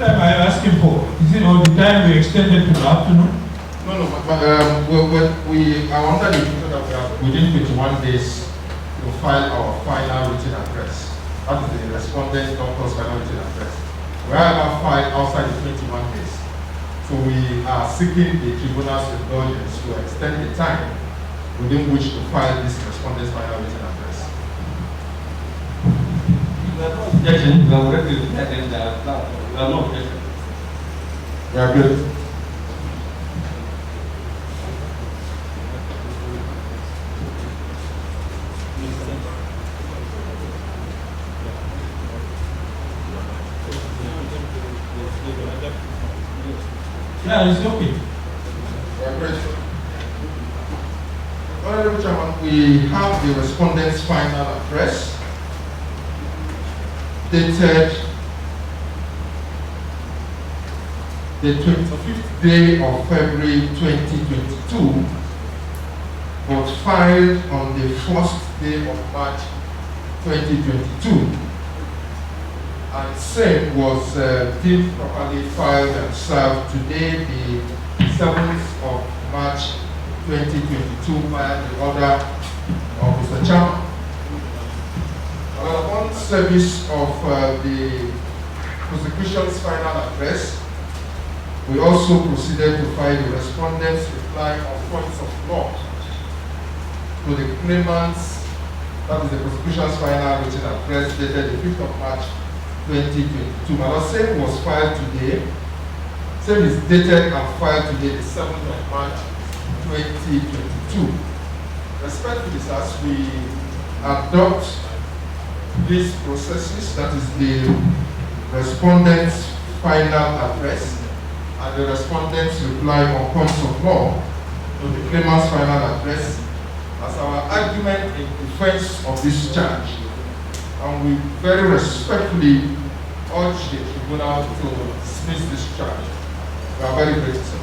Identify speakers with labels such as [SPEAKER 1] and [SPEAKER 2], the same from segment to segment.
[SPEAKER 1] time are you asking for? Is it all the time we extended to the afternoon?
[SPEAKER 2] No, but we are under the impression that we have within 21 days to file our final written address. That is the respondent doctor's final written address. We are about filed outside the 21 days. So we are seeking the tribunal's indulgence to extend the time within which to file this respondent's final written address.
[SPEAKER 3] We have no objection. We have already written we have no objection.
[SPEAKER 2] We are good.
[SPEAKER 1] Yeah, it's okay.
[SPEAKER 2] Honorable Chairman, we have the respondent's final address dated the 25th day of February 2022, but filed on the 1st day of March 2022. And same was deemed properly filed and served today, the 7th of March 2022, by the order of Mr. Chairman. Upon service of the prosecution's final address, we also proceeded to file the respondent's reply on points of law to the claimants, that is the prosecution's final written address dated the 5th of March 2022. My same was filed today. Same is dated and filed today, the 7th of March 2022. Respectfully, as we adopt these processes, that is the respondent's final address and the respondent's reply on points of law to the claimant's final address as our argument in defense of this charge. And we very respectfully urge the tribunal to dismiss this charge. We are very grateful.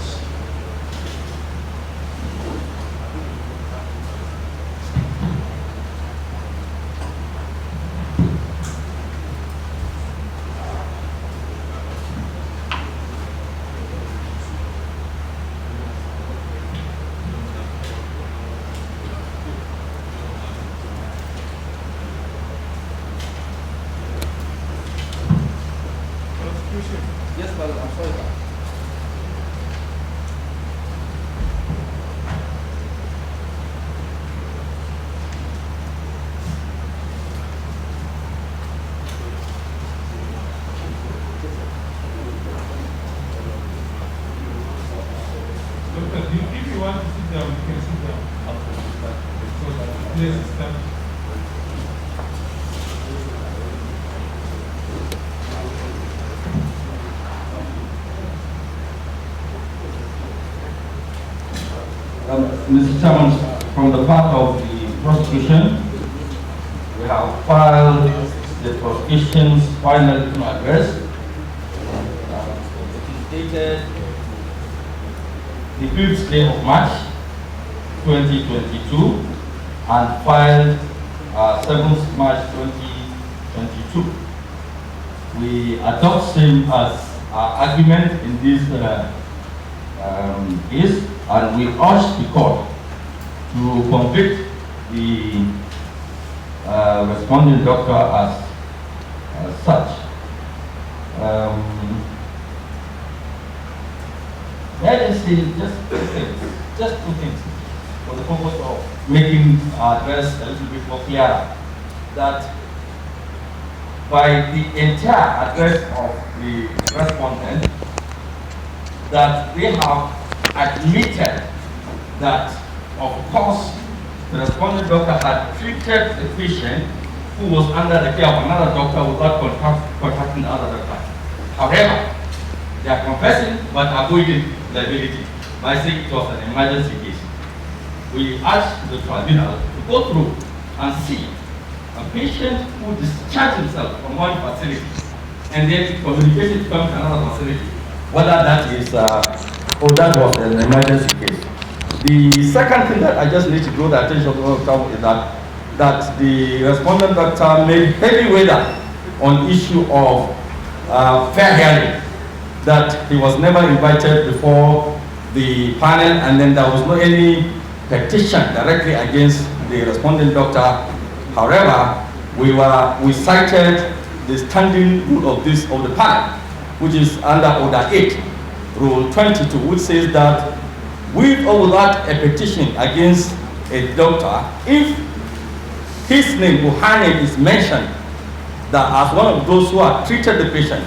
[SPEAKER 3] Yes, but I'm sorry.
[SPEAKER 1] Doctor, if you want to sit down, you can sit down. So that the place is established.
[SPEAKER 3] Mr. Chairman, from the part of the prosecution, we have filed the prosecution's final written address. It is dated the 5th day of March 2022 and filed 7th March 2022. We adopt same as our argument in this case, and we urge the court to convict the responding doctor as such. Let us see just two things for the purpose of making our address a little bit more clearer. That by the entire address of the respondent, that they have admitted that, of course, the respondent doctor had treated the patient who was under the care of another doctor without contacting the other doctor. However, they are confessing but avoiding liability by saying it was an emergency case. We ask the tribunal to go through and see a patient who discharged himself from one facility and then communicated to come to another facility, whether that is or that was an emergency case. The second thing that I just need to draw the attention to is that the respondent doctor made heavy weather on issue of fair hearing that he was never invited before the panel, and then there was no any petition directly against the responding doctor. However, we cited the standing rule of the panel, which is under Order 8, Rule 22, which says that with or without a petition against a doctor, if his name or her name is mentioned that as one of those who have treated the patient,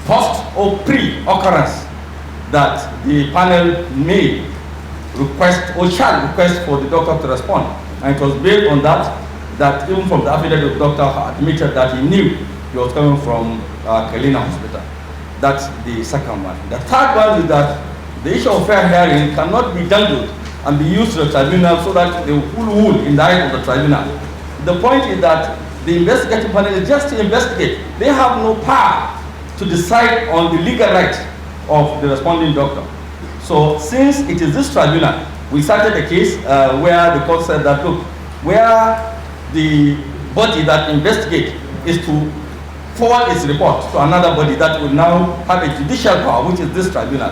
[SPEAKER 3] post or pre-occurrence, that the panel may request or shall request for the doctor to respond. And it was based on that even from the affidavit, the doctor admitted that he knew he was coming from Kelina Hospital. That's the second one. The third one is that the issue of fair hearing cannot be dangled and be used to the tribunal so that they will rule in the eyes of the tribunal. The point is that the investigative panel is just to investigate. They have no power to decide on the legal rights of the responding doctor. So since it is this tribunal, we started a case where the court said that, look, where the body that investigates is to forward its report to another body that will now have a judicial power, which is this tribunal,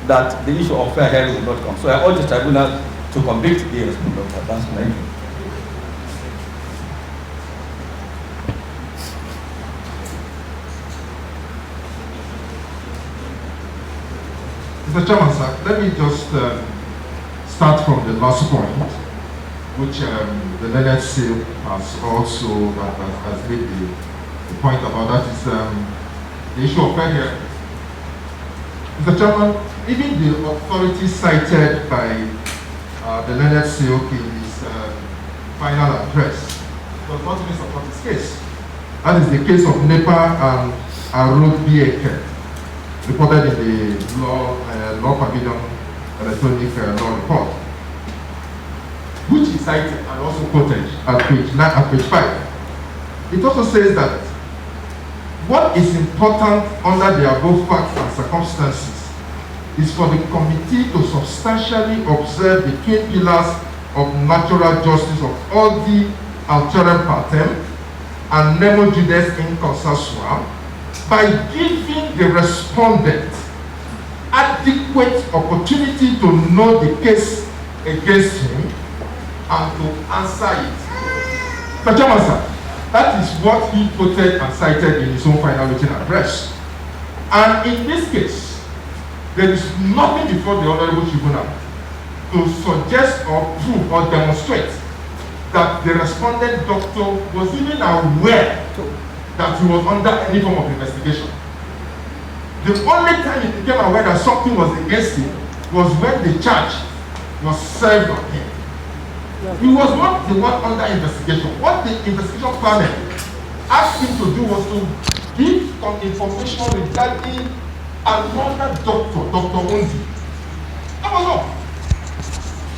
[SPEAKER 3] that the issue of fair hearing will not come. So I urge the tribunal to convict the responding doctor. That's my view.
[SPEAKER 2] Mr. Chairman, sir, let me just start from the last point, which the learned seal has also has made the point about. That is the issue of fair hearing. Mr. Chairman, even the authorities cited by the learned seal in his final address does not even support his case. That is the case of NEPA and Arod BAK, reported in the law pavilion electronic law report, which is cited and also quoted at page 5. It also says that what is important under the above facts and circumstances is for the committee to substantially observe the twin pillars of natural justice of all the alteram partem and nemo judes in consensuam, by giving the respondent adequate opportunity to know the case against him and to answer it. Mr. Chairman, sir, that is what he quoted and cited in his own final written address. And in this case, there is nothing before the Honorable Tribunal to suggest or prove or demonstrate that the respondent doctor was even aware that he was under any form of investigation. The only time he became aware that something was against him was when the charge was served on him. He was not the one under investigation. What the investigation panel asked him to do was to give some information regarding another doctor, Dr. Undi. That was all.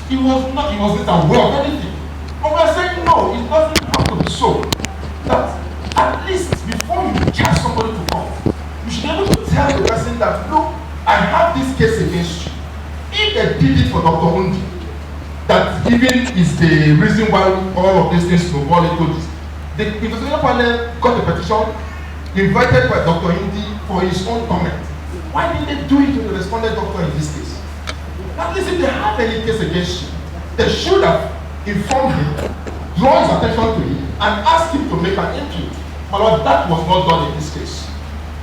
[SPEAKER 2] He wasn't aware of anything. But we are saying no, it doesn't have to be so. That at least before you charge somebody to come, you should be able to tell the person that, look, I have this case against you. If they did it for Dr. Undi, that even is the reason why all of these things snowball into this. The investigation panel got a petition invited by Dr. Undi for his own comment. Why didn't they do it to the respondent doctor in this case? At least if they have any case against you, they should have informed him, draw his attention to him, and ask him to make an input. But that was not done in this case.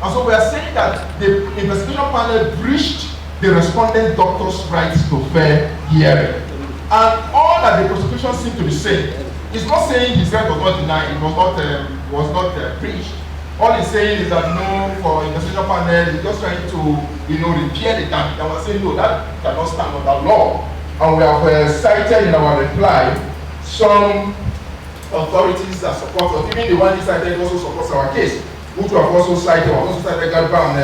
[SPEAKER 2] And so we are saying that the investigation panel breached the respondent doctor's rights to fair hearing. And all that the prosecution seemed to be saying is not saying his right was not denied, it was not breached. All he's saying is that no, for investigation panel, he's just trying to, repair the damage. And we're saying no, that cannot stand under law. And we have cited in our reply some authorities that support us. Even the one he cited also supports our case, which we have also cited. We have also cited Garba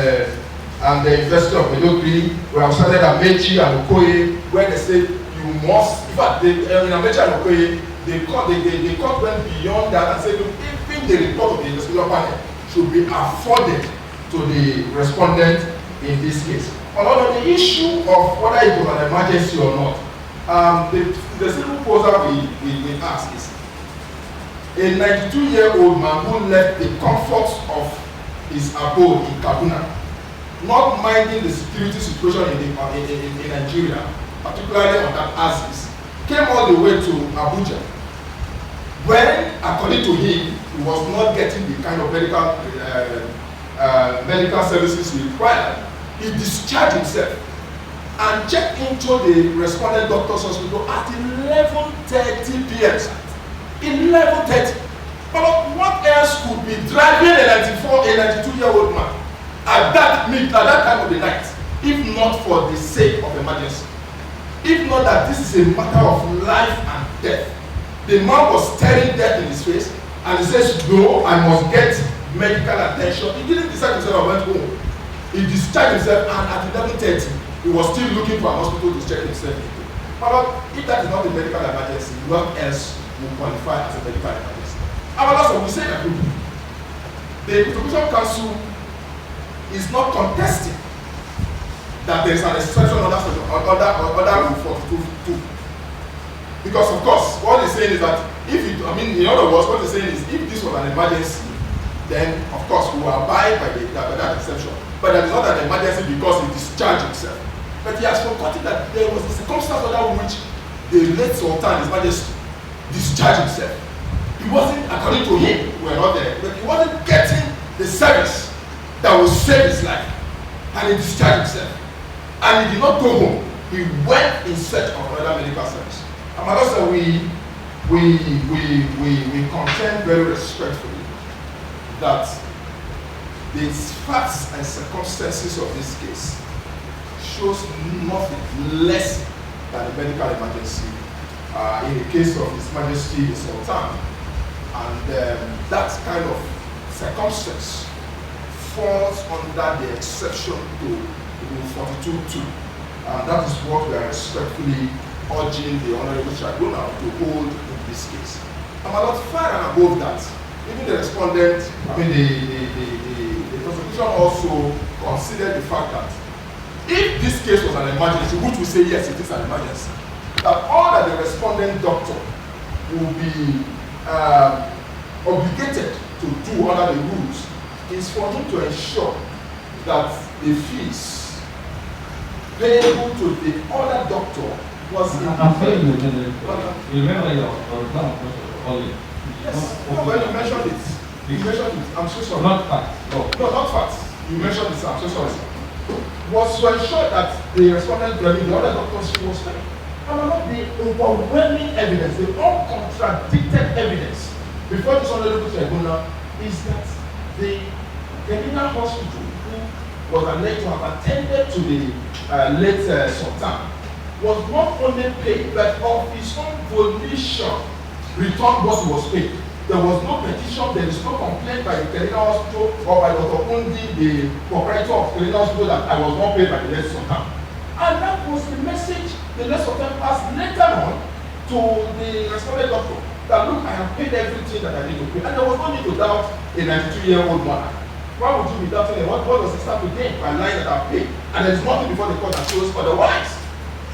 [SPEAKER 2] and the University of Medjugorje. We have cited Amechi and Okoye, where they say you must. In fact, in Amechi and Okoye, the court went beyond that and said, even the report of the investigation panel should be afforded to the respondent in this case. On the issue of whether it was an emergency or not, the simple proposal we ask is a 92-year-old man who left the comforts of his abode in Kaduna not minding the security situation in Nigeria, particularly on that axis, came all the way to Abuja, when, according to him, he was not getting the kind of medical services he required. He discharged himself and checked into the respondent doctor's hospital at 11:30 p.m. 11:30. But what else could be driving a 92-year-old man at that time of the night, if not for the sake of emergency? If not that this is a matter of life and death. The man was staring death in his face, and he says, no, I must get medical attention. He didn't decide himself and went home. He discharged himself, and at 11:30, he was still looking for a hospital to check himself into. But if that is not a medical emergency, what else will qualify as a medical emergency? So we say that the Prosecution Council is not contesting that there is an exception under Rule 42. Because of course, what he's saying is that in other words, what he's saying is if this was an emergency, then of course we will abide by that exception. But that is not an emergency because he discharged himself. But he has forgotten that there was a circumstance under which the late Sultan, His Majesty, discharged himself. He wasn't, according to him, we were not there, but he wasn't getting the service that will save his life. And he discharged himself. And he did not go home. He went in search of another medical service. And my Lord, we contend very respectfully that the facts and circumstances of this case shows nothing less than a medical emergency in the case of His Majesty the Sultan. And that kind of circumstance falls under the exception to Rule 42.2. And that is what we are respectfully urging the Honorable Tribunal to hold in this case. And my Lord, far and above that, even the respondent, the prosecution also considered the fact that if this case was an emergency, which we say yes, it is an emergency, that all that the respondent doctor will be obligated to do under the rules is for him to ensure that the fees payable to the other doctor was in
[SPEAKER 3] you remember your exam colleague?
[SPEAKER 2] Yes, no, when you mentioned it. You mentioned it, I'm so sorry.
[SPEAKER 3] Not facts.
[SPEAKER 2] No, not facts. You mentioned it, I'm so sorry. Was to ensure that the respondent, the other doctors was paid. And the overwhelming evidence, the uncontradicted evidence before this Honorable Tribunal is that the Kenina Hospital, who was alleged to have attended to the late Sultan, was not only paid, but of his own volition returned what he was paid. There was no petition, there is no complaint by the Kenina Hospital or by Dr. Undi, the proprietor of Kenina Hospital, that I was not paid by the late Sultan. And that was the message the late Sultan passed later on to the respondent doctor, that look, I have paid everything that I need to pay. And there was no need to doubt a 92-year-old man. Why would you be doubting him? What does he start to gain by lying that I've paid? And there is nothing before the court that shows otherwise.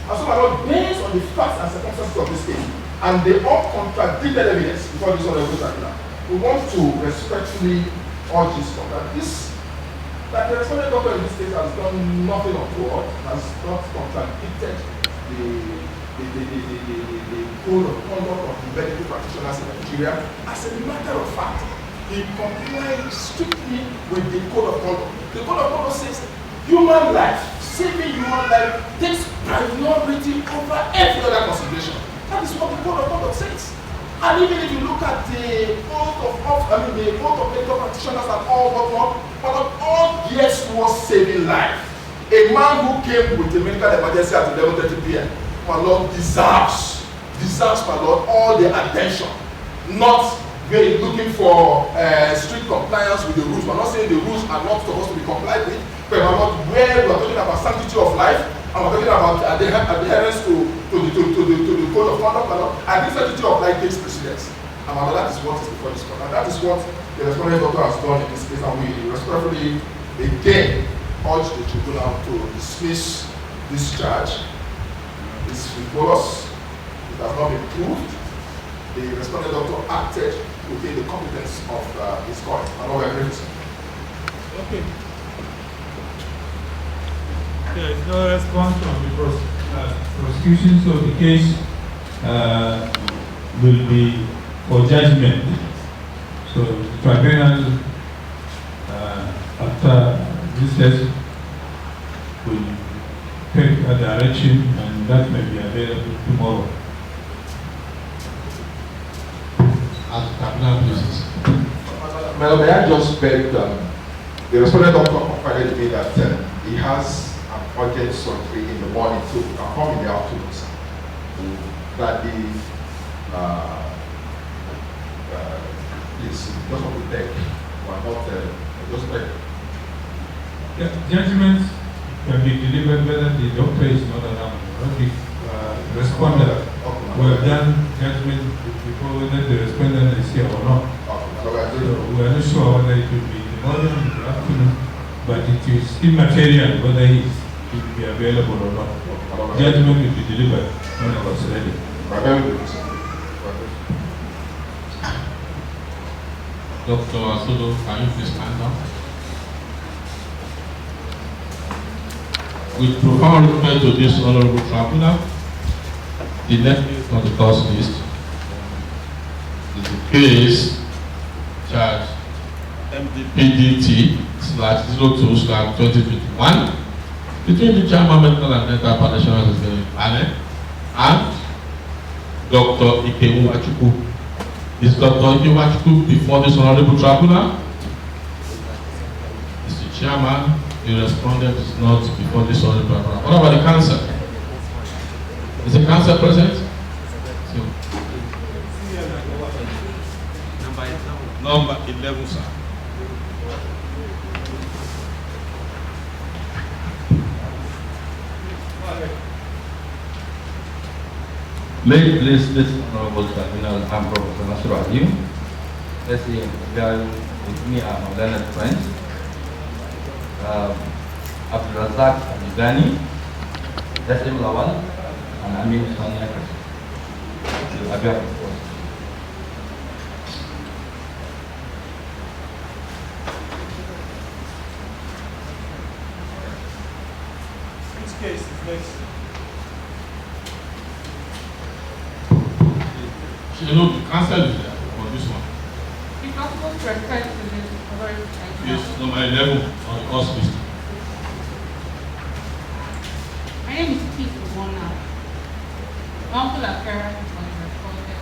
[SPEAKER 2] And so, my Lord, based on the facts and circumstances of this case, and the uncontradicted evidence before this Honorable Tribunal, we want to respectfully urge this court that the respondent doctor in this case has done nothing untoward, has not contradicted the code of conduct of the medical practitioners in Nigeria. As a matter of fact, he complied strictly with the code of conduct. The code of conduct says human life, saving human life, takes priority over every other consideration. That is what the code of conduct says. And even if you look at the code of medical practitioners and all gears towards saving life. A man who came with a medical emergency at 11:30 p.m. my Lord, deserves, my Lord, all the attention. Not really looking for strict compliance with the rules. We're not saying the rules are not supposed to be complied with, but my Lord, where we're talking about sanctity of life, and we're talking about adherence to the code of conduct, my Lord, and this sanctity of life takes precedence. And my Lord, that is what is before this court. And that is what the respondent doctor has done in this case, and we respectfully again urge the tribunal to dismiss this charge. It's frivolous, it has not been proved. The respondent doctor acted within the competence of his court. I know we're going to.
[SPEAKER 1] Okay. There is no response from the prosecution, so the case will be for judgment. So the tribunal, after this test, will take a direction, and that may be available tomorrow.
[SPEAKER 4] At tribunal places.
[SPEAKER 2] Well, may I just beg the respondent doctor confided me that he has an urgent surgery in the morning, so he can come in the afternoon, sir. That the please, just want to beg, but not just beg.
[SPEAKER 1] Judgments can be delivered whether the doctor is not around. The respondent, we have done judgment before whether the respondent is here or not. So we are not sure whether it will be in the morning or in the afternoon, but it is immaterial whether he will be available or not. Judgment will be delivered when it was ready.
[SPEAKER 4] Dr. Asolo, can you please stand up? With profound respect to this honorable tribunal, the next case on the cause list is the case charge MDPDT /02/2021 between the Chairman Medical and Dental Professionals Association panel and Dr. Ikewachukwu. Is Dr. Ikewachukwu before this honorable tribunal? Mr. Chairman, the respondent is not before this honorable tribunal. What about the counsel? Is the counsel present? So, number 11, sir.
[SPEAKER 3] May it please this honorable tribunal, I'm Professor Nasir Azim. Let's see, with me are my learned friends, Abdulrazak Abidani, S.M. Lawal, and Amin Sonia Kasi.
[SPEAKER 1] Which case is next?
[SPEAKER 4] You know, the counsel is there for this one.
[SPEAKER 5] It's possible to refer to this authority.
[SPEAKER 4] Yes, number 11 on the course list.
[SPEAKER 5] My name is Keith Obona. Uncle Akara was recorded.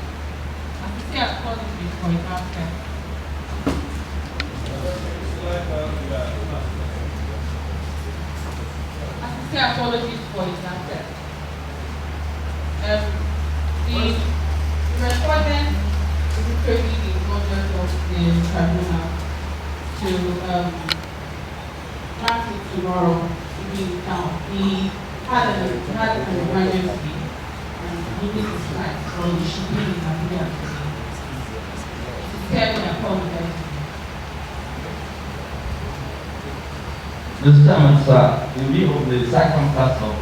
[SPEAKER 5] As you see, I've called it for his after. As you see, apologies for his after. The respondent is currently the conduct of the tribunal to grant it tomorrow to be in town. He had an emergency and he needs his flight, so he should be in Nigeria today. He said he apologized.
[SPEAKER 3] Mr. Chairman, sir, in view of the circumstance of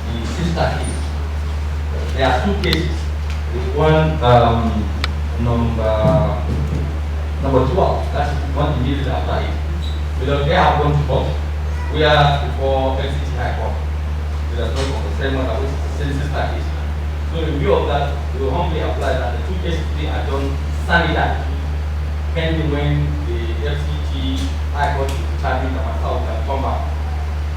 [SPEAKER 3] the sister case, there are two cases. One number 12, that's one immediately after it. Because they have gone to court. We are before FCT High Court. We are talking of the same one that was the same sister case. So in view of that, we will humbly apply that the two cases be adjourned Sunday, pending when the FCT High Court is determining that myself can come back,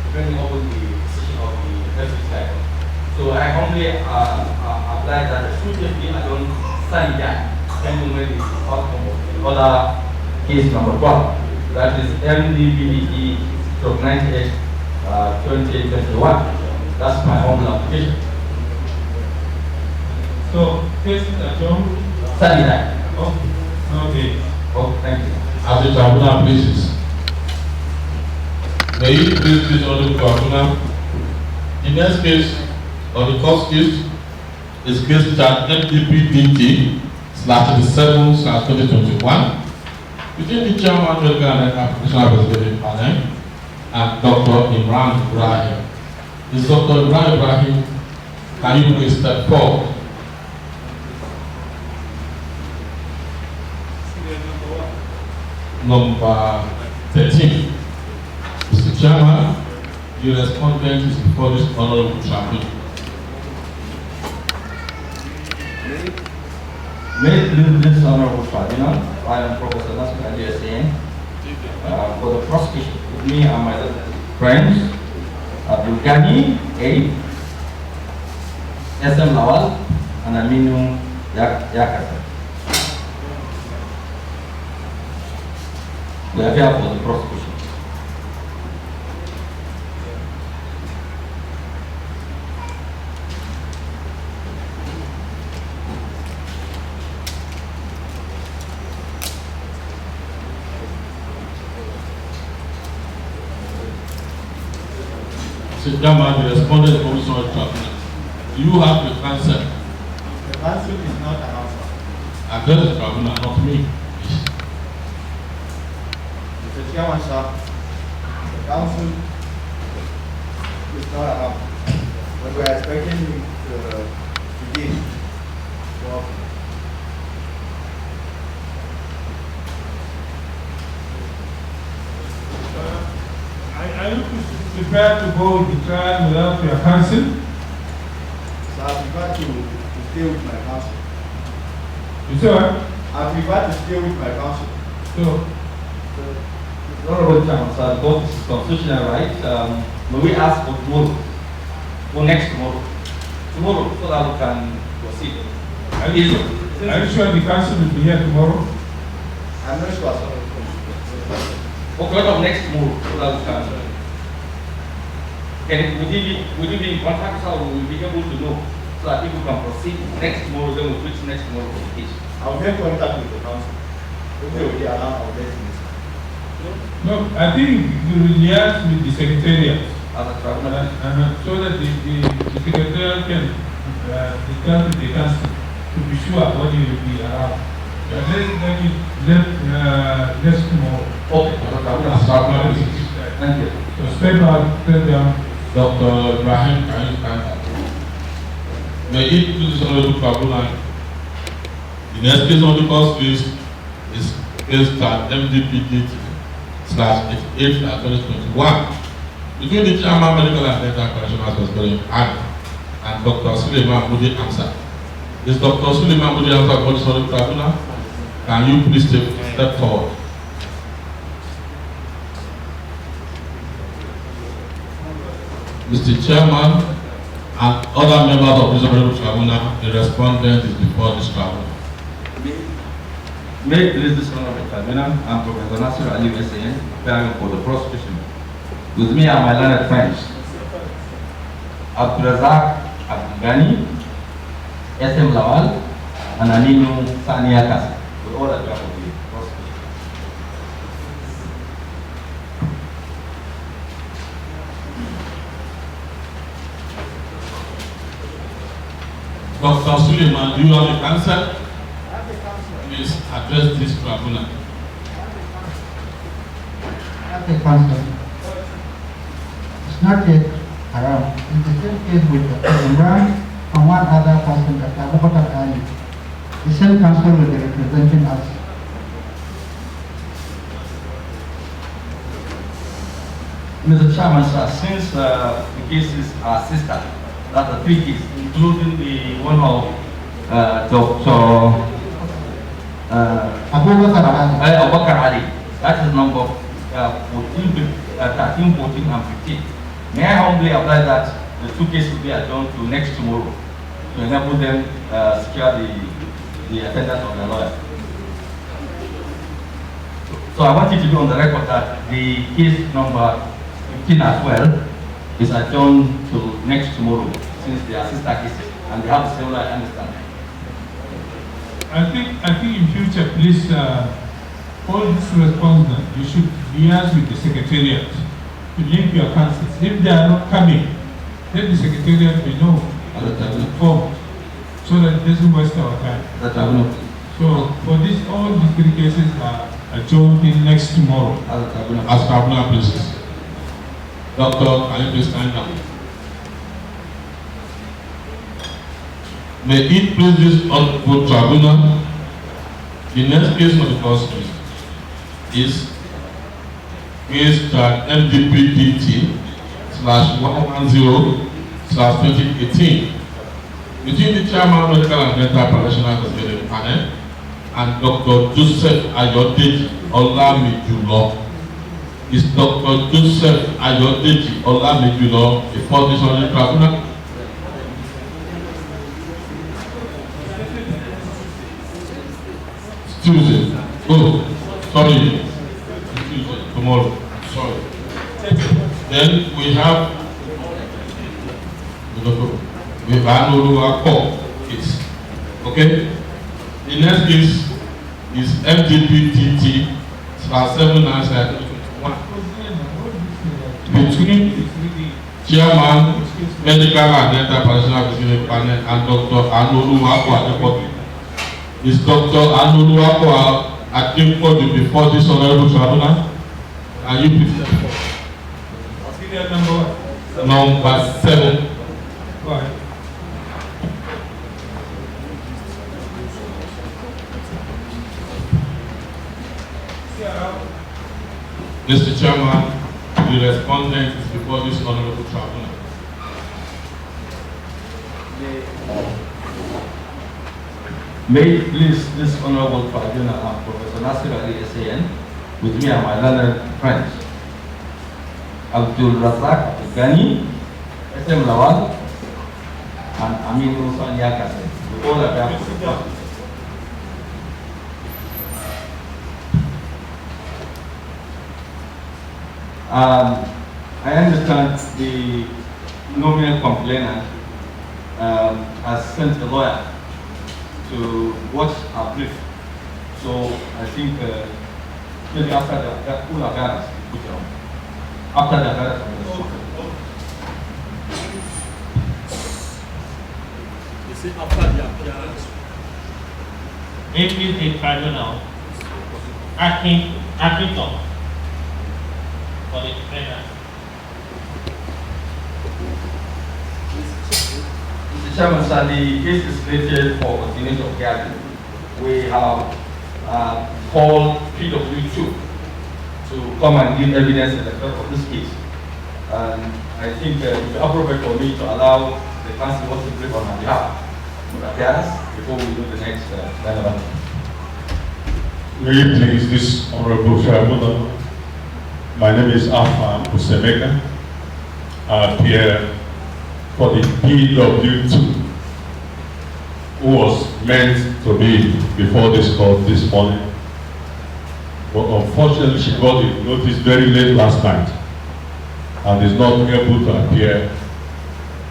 [SPEAKER 3] depending on the decision of the FCT High Court. So I humbly apply that the two cases be adjourned Sunday, pending when the outcome of the other case number 12. That is MDPDE 98 2021. That's my humble application.
[SPEAKER 1] So, cases adjourned.
[SPEAKER 3] Sunday.
[SPEAKER 1] Oh, okay.
[SPEAKER 3] Oh, thank you.
[SPEAKER 4] As the tribunal places. May you please this order to tribunal. The next case, or the first case, is case charge MDPDT /37/2021 between the Chairman Medical and Professional Investigative Panel and Dr. Imran Ibrahim. Is Dr. Imran Ibrahim, can you please step forward? Number 13. Mr. Chairman, The respondent is before this honorable tribunal.
[SPEAKER 3] May it please this honorable tribunal, I am Professor Nasir Ali Hussain, for the prosecution with me and my friends, Abdul Ghani, A, SM Lawal, and Aminu Yakasa. We are here for the prosecution.
[SPEAKER 4] Mr. Chairman, the respondent commission of tribunal. Do you have the answer?
[SPEAKER 6] The council is not an answer.
[SPEAKER 4] Address the tribunal, not me.
[SPEAKER 6] Mr. Chairman, sir, the council is not an answer. But we are expecting you to begin.
[SPEAKER 1] Are you prepared to go with the trial without your counsel?
[SPEAKER 6] So I prefer to stay with my counsel.
[SPEAKER 1] You say what?
[SPEAKER 6] I prefer to stay with my counsel.
[SPEAKER 1] So,
[SPEAKER 3] Honorable Chairman, sir, both is constitutional right. May we ask for tomorrow, for next tomorrow, so that we can proceed.
[SPEAKER 1] are you sure the council will be here tomorrow?
[SPEAKER 6] I'm not sure, sir.
[SPEAKER 3] Okay, what of next tomorrow, so that we can. Would you be in contact, so we will be able to know, so that people can proceed next tomorrow, then we'll switch next tomorrow for the case.
[SPEAKER 6] I'll make contact with the council. If they will be around, I'll let you know.
[SPEAKER 1] No, I think you will liaise with the secretariat.
[SPEAKER 3] As a tribunal.
[SPEAKER 1] So that the secretariat can discuss with the council to be sure when you will be around. Let's tomorrow.
[SPEAKER 3] Okay, thank you.
[SPEAKER 1] So step out, step down.
[SPEAKER 4] Dr. Ibrahim, can you stand up? May it please the honorable tribunal. The next case on the court list is case that MDPDT/88/2021 between the Chairman Medical and Dental Correctional Hospital and Dr. Suleiman Budi Amsa. Is Dr. Suleiman Budi Amsa for this honorable tribunal? Can you please take a step forward? Mr. Chairman and other members of this honorable tribunal, the respondent is before this tribunal.
[SPEAKER 3] May it please this honorable tribunal, I'm Professor Nasir Ali Hussain, appearing for the prosecution. With me are my learned friends, Abdulrazak Abdul Ghani, SM Lawal, and Aminu Yakasa. We all appear for the prosecution.
[SPEAKER 4] Dr. Suleiman, do you have a answer? Please address this tribunal.
[SPEAKER 7] The council is not yet around. In the same case with Imran and one other person, Dr. Abubakar Ali, the same council will be representing us.
[SPEAKER 3] Mr. Chairman, sir, since the cases are sister, that the three cases, including the one of Dr. Abubakar Ali, that is number 13, 14, and 15. May I humbly apply that the two cases will be adjourned to next tomorrow to enable them secure the attendance of the lawyer. So I want you to be on the record that the case number 15 as well is adjourned to next tomorrow, since they are sister cases and they have similar understanding.
[SPEAKER 1] I think in future, please, all this respondents, you should liaise with the secretariat to link your counsels. If they are not coming, let the secretariat be known and informed, so that it doesn't waste our time. So for this, all these three cases are adjourned till next tomorrow.
[SPEAKER 4] As tribunal please. Doctor, can you please stand up? May it please this honorable tribunal. The next case on the first list is case that MDPDT/88/2021 110/2018 between the Chairman Medical and Dental Professional Executive Panel and Dr. Joseph Ayodeji Olamijulo. Is Dr. Joseph Ayodeji Olamijulo before this Disciplinary Tribunal? Tuesday. Oh, sorry. Tuesday, tomorrow. Sorry. Then we have case. Okay? The next case is FDPTT/79 between Chairman Medical and Dental Professional Executive Panel and Dr. Anoluwako Adepoju. Is Dr. Anoluwako Adepoju before this honorable tribunal? Are you please? Number 7.
[SPEAKER 1] Right.
[SPEAKER 4] Mr. Chairman, the respondent is before this honorable tribunal.
[SPEAKER 3] May it please this honorable tribunal and Professor Nasir Ali SAN with me and my learned friends Abdul Razak Ghani, SM Lawal, and Aminu Sanyakase. We all are there for the process. I understand the nominal complainant has sent a lawyer to watch our brief. So I think maybe after the full appearance, after the appearance.
[SPEAKER 8] You say after the appearance?
[SPEAKER 9] Maybe the tribunal acting talk for the defendant.
[SPEAKER 3] Mr. Chairman, sir, the case is slated for continuation of hearing. We have called PW2 to come and give evidence in respect of this case. And I think it would be appropriate for me to allow the council to brief on our behalf of appearance before we do the next dialogue.
[SPEAKER 10] May it please this honorable tribunal. My name is Afam Usemeka. I appear for the PW2 who was meant to be before this court this morning. But unfortunately, she got the notice very late last night and is not able to appear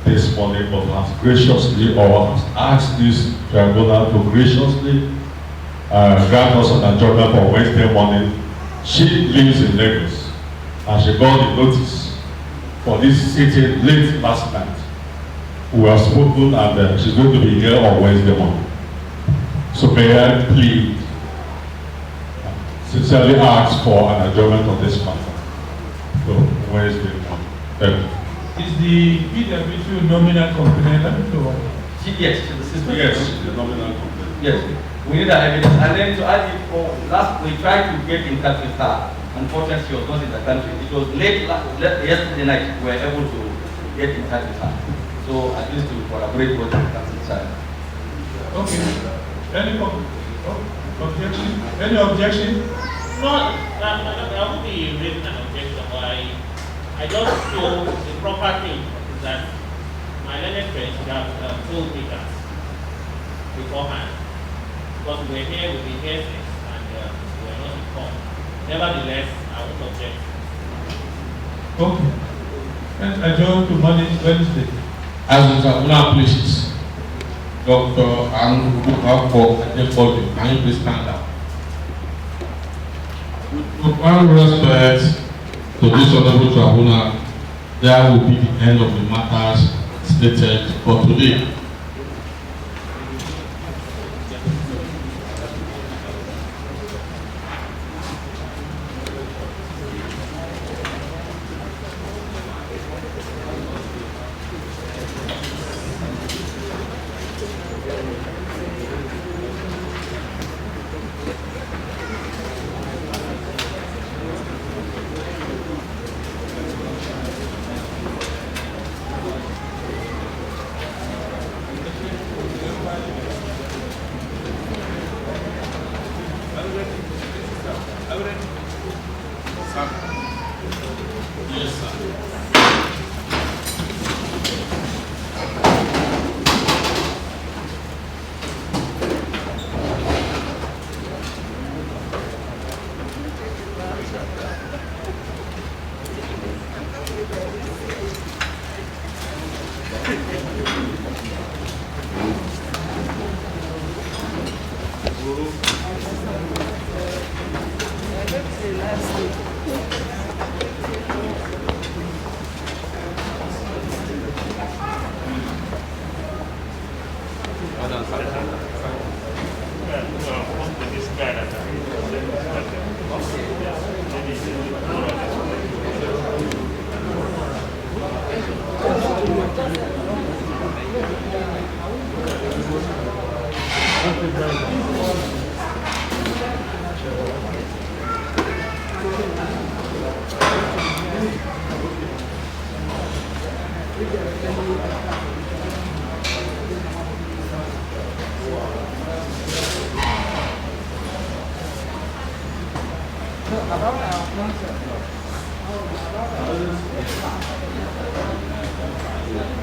[SPEAKER 10] this morning, but has graciously or has asked this tribunal to graciously grant us an adjournment for Wednesday morning. She lives in Lagos and she got the notice for this sitting late last night. We have spoken and she's going to be here on Wednesday morning. So may I plead, sincerely ask for an adjournment of this matter. So Wednesday morning. Thank you.
[SPEAKER 1] Is the PW2 nominal complainant or?
[SPEAKER 3] Yes, to the system.
[SPEAKER 10] Yes, the nominal complaint.
[SPEAKER 3] Yes, we need that evidence. And then to add it for last, we tried to get in touch with her. Unfortunately, she was not in the country. It was late yesterday night we were able to get in touch with her. So at least to collaborate with the council side.
[SPEAKER 1] Okay. Any objection? Any objection?
[SPEAKER 9] No, I won't be raising an objection, but I just feel the proper thing is that my learned friends should have told me that beforehand. Because we were here, we've been here since, and we were not informed. Nevertheless, I won't object.
[SPEAKER 1] Okay. Let's adjourn to Wednesday.
[SPEAKER 4] As the tribunal pleases, Dr. Anoluwako Adepoju, can you please stand up? With all respect to this honorable tribunal, there will be the end of the matters stated for today. Yes, sir.